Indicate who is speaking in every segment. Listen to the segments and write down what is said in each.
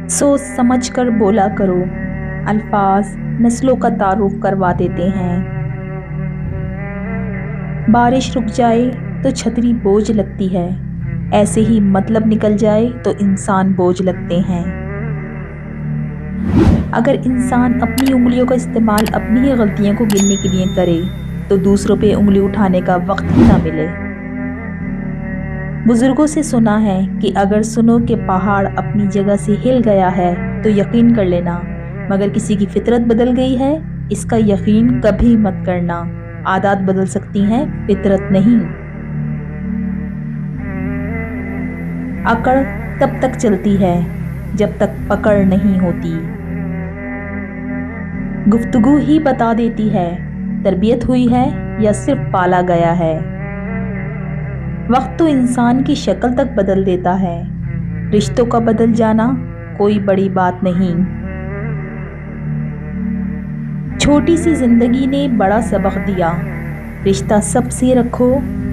Speaker 1: सोच समझ कर बोला करो, अल्फाज नस्लों का तारुफ करवा देते हैं। बारिश रुक जाए तो छतरी बोझ लगती है, ऐसे ही मतलब निकल जाए तो इंसान बोझ लगते हैं। अगर इंसान अपनी उंगलियों का इस्तेमाल अपनी ही गलतियों को गिनने के लिए करे तो दूसरों पे उंगली उठाने का वक्त ही ना मिले। बुजुर्गों से सुना है कि अगर सुनो कि पहाड़ अपनी जगह से हिल गया है तो यकीन कर लेना, मगर किसी की फितरत बदल गई है इसका यकीन कभी मत करना। आदत बदल सकती हैं, फितरत नहीं। अकड़ तब तक चलती है जब तक पकड़ नहीं होती। गुफ्तगू ही बता देती है तरबियत हुई है या सिर्फ पाला गया है। वक्त तो इंसान की शक्ल तक बदल देता है, रिश्तों का बदल जाना कोई बड़ी बात नहीं। छोटी सी जिंदगी ने बड़ा सबक दिया, रिश्ता सबसे रखो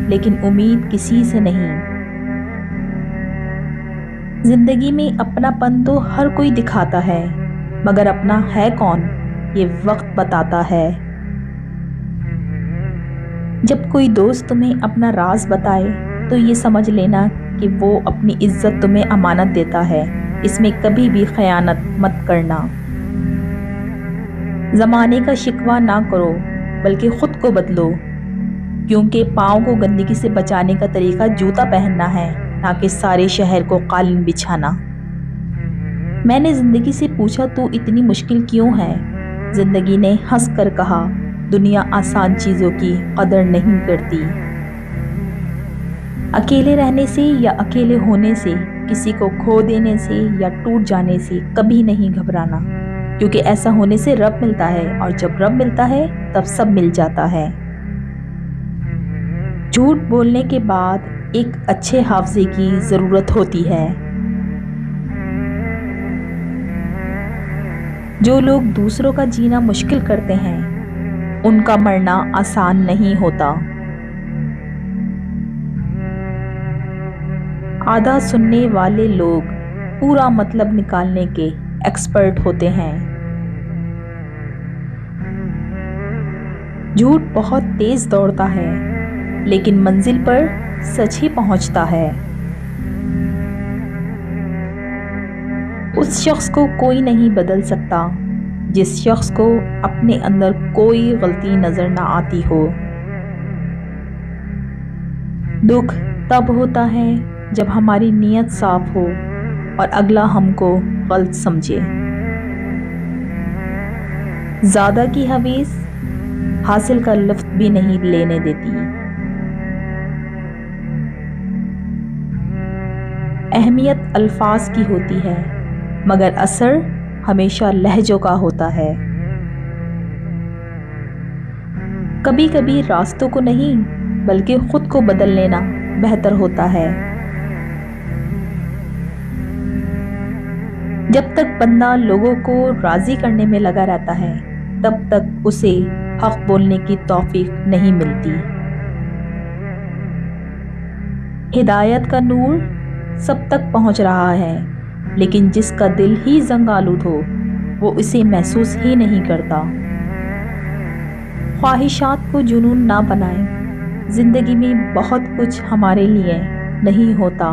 Speaker 1: लेकिन उम्मीद किसी से नहीं। जिंदगी में अपनापन तो हर कोई दिखाता है, मगर अपना है कौन ये वक्त बताता है। जब कोई दोस्त तुम्हें अपना राज बताए तो ये समझ लेना कि वो अपनी इज्जत तुम्हें अमानत देता है, इसमें कभी भी खयानत मत करना। ज़माने का शिकवा ना करो बल्कि खुद को बदलो, क्योंकि पाँव को गंदगी से बचाने का तरीका जूता पहनना है, ना कि सारे शहर को कालीन बिछाना। मैंने ज़िंदगी से पूछा तू इतनी मुश्किल क्यों है? ज़िंदगी ने हंस कर कहा दुनिया आसान चीज़ों की कदर नहीं करती। अकेले रहने से या अकेले होने से, किसी को खो देने से या टूट जाने से कभी नहीं घबराना, क्योंकि ऐसा होने से रब मिलता है और जब रब मिलता है तब सब मिल जाता है। झूठ बोलने के बाद एक अच्छे हाफजे की ज़रूरत होती है। जो लोग दूसरों का जीना मुश्किल करते हैं उनका मरना आसान नहीं होता। आधा सुनने वाले लोग पूरा मतलब निकालने के एक्सपर्ट होते हैं। झूठ बहुत तेज दौड़ता है लेकिन मंजिल पर सच ही पहुंचता है। उस शख्स को कोई नहीं बदल सकता जिस शख्स को अपने अंदर कोई गलती नजर ना आती हो। दुख तब होता है जब हमारी नीयत साफ हो और अगला हमको गलत समझे। ज्यादा की हवीस हासिल का लफ्ज भी नहीं लेने देती। अहमियत अल्फाज की होती है मगर असर हमेशा लहजों का होता है। कभी कभी रास्तों को नहीं बल्कि खुद को बदल लेना बेहतर होता है। जब तक बंदा लोगों को राजी करने में लगा रहता है तब तक उसे हक बोलने की तौफीक नहीं मिलती। हिदायत का नूर सब तक पहुंच रहा है, लेकिन जिसका दिल ही जंग आलूद हो वो इसे महसूस ही नहीं करता। ख्वाहिशात को जुनून ना बनाएं, जिंदगी में बहुत कुछ हमारे लिए नहीं होता।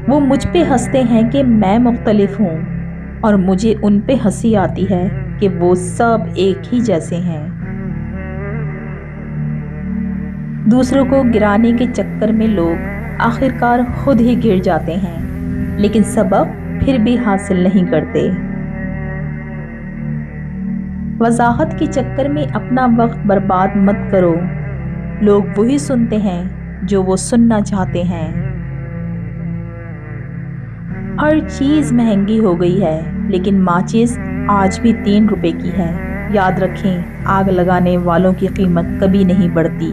Speaker 1: वो मुझ पे हंसते हैं कि मैं मुख्तलिफ हूँ और मुझे उन पे हंसी आती है कि वो सब एक ही जैसे हैं। दूसरों को गिराने के चक्कर में लोग आखिरकार खुद ही गिर जाते हैं, लेकिन सबक फिर भी हासिल नहीं करते। वजाहत के चक्कर में अपना वक्त बर्बाद मत करो, लोग वही सुनते हैं जो वो सुनना चाहते हैं। हर चीज़ महंगी हो गई है लेकिन माचिस आज भी 3 रुपए की है। याद रखें, आग लगाने वालों की कीमत कभी नहीं बढ़ती।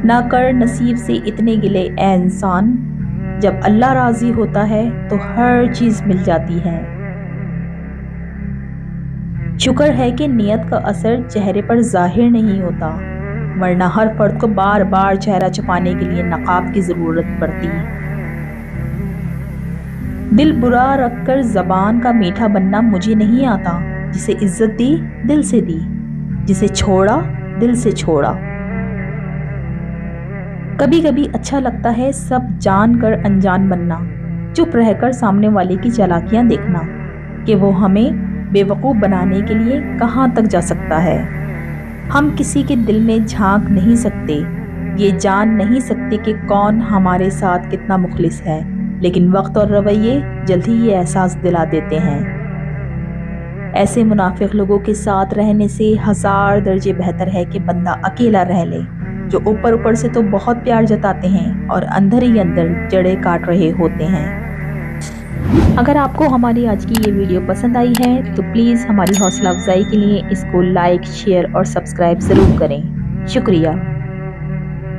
Speaker 1: ना कर नसीब से इतने गिले ए इंसान, जब अल्लाह राजी होता है तो हर चीज़ मिल जाती है। शुक्र है कि नियत का असर चेहरे पर जाहिर नहीं होता, वरना हर फर्द को बार बार चेहरा छुपाने के लिए नकाब की ज़रूरत पड़ती। दिल बुरा रख कर ज़बान का मीठा बनना मुझे नहीं आता। जिसे इज्जत दी दिल से दी, जिसे छोड़ा दिल से छोड़ा। कभी कभी अच्छा लगता है सब जान कर अनजान बनना, चुप रहकर सामने वाले की चालाकियां देखना कि वो हमें बेवकूफ़ बनाने के लिए कहाँ तक जा सकता है। हम किसी के दिल में झांक नहीं सकते, ये जान नहीं सकते कि कौन हमारे साथ कितना मुखलिस है, लेकिन वक्त और रवैये जल्द ही ये एहसास दिला देते हैं। ऐसे मुनाफिक लोगों के साथ रहने से 1000 दर्जे बेहतर है कि बंदा अकेला रह ले, जो ऊपर ऊपर से तो बहुत प्यार जताते हैं और अंदर ही अंदर जड़ें काट रहे होते हैं। अगर आपको हमारी आज की ये वीडियो पसंद आई है तो प्लीज़ हमारी हौसला अफजाई के लिए इसको लाइक, शेयर और सब्सक्राइब ज़रूर करें। शुक्रिया।